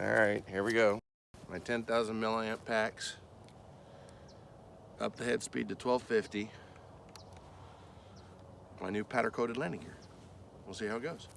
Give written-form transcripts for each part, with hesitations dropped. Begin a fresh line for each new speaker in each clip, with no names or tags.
All right, here we go. My 10,000 milliamp packs. Up the head speed to 1250. My new powder coated landing gear. We'll see how it goes.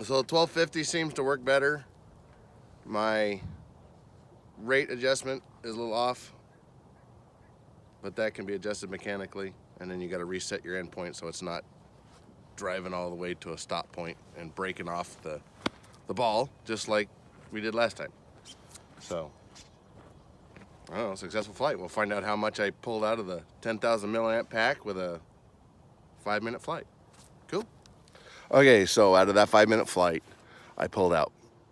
So 1250 seems to work better. My rate adjustment is a little off, but that can be adjusted mechanically, and then you got to reset your endpoint so it's not driving all the way to a stop point and breaking off the ball, just like we did last time. So, I don't know, successful flight. We'll find out how much I pulled out of the 10,000 milliamp pack with a 5-minute flight. Cool. Okay, so out of that 5-minute flight, I pulled out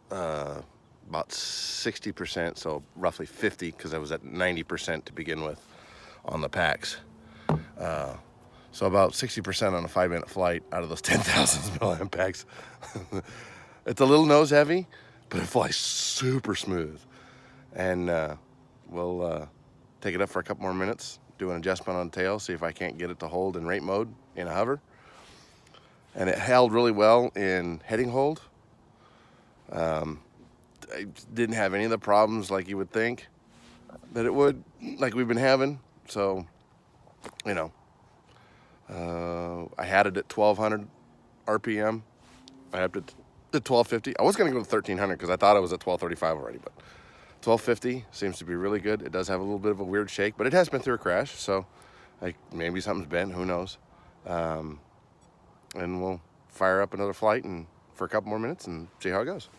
about 60%, so roughly 50, because I was at 90% to begin with on the packs. So about 60% on a 5-minute flight out of those 10,000 milliamp packs. It's a little nose heavy, but it flies super smooth. And we'll take it up for a couple more minutes, do an adjustment on the tail, see if I can't get it to hold in rate mode in a hover. And it held really well in heading hold. I didn't have any of the problems like you would think that it would, like we've been having. So, you know, I had it at 1200 RPM. I upped it to 1250. I was going to go to 1300 because I thought I was at 1235 already, but 1250 seems to be really good. It does have a little bit of a weird shake, but it has been through a crash, so like maybe something's bent, who knows. And we'll fire up another flight and for a couple more minutes and see how it goes.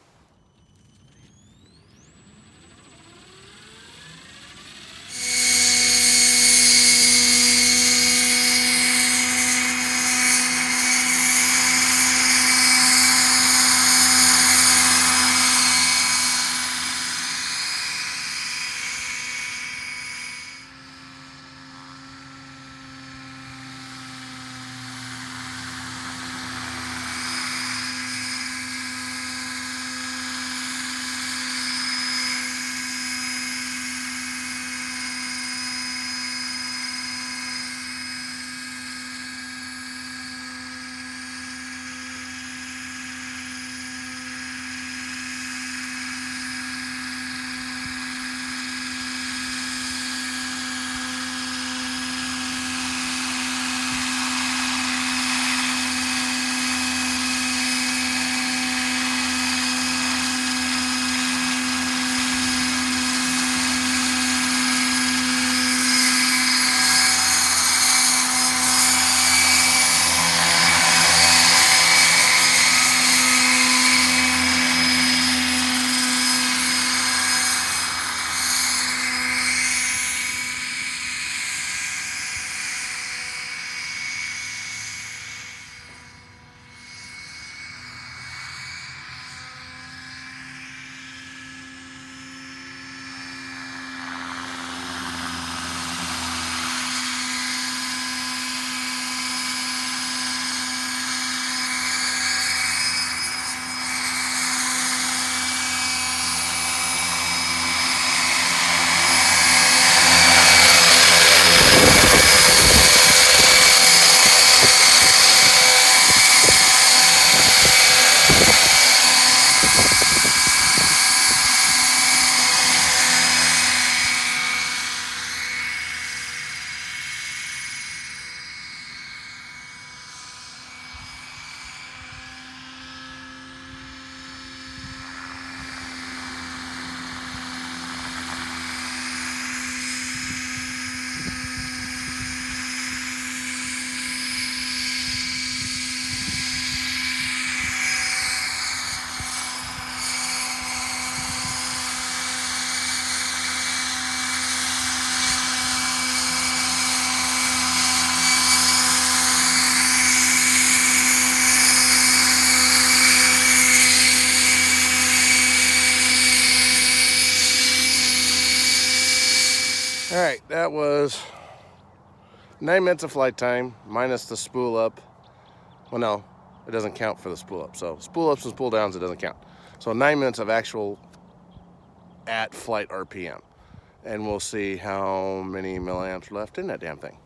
All right, that was 9 minutes of flight time minus the spool up. Well, no, it doesn't count for the spool up. So spool ups and spool downs, it doesn't count. So 9 minutes of actual at flight RPM. And we'll see how many milliamps left in that damn thing.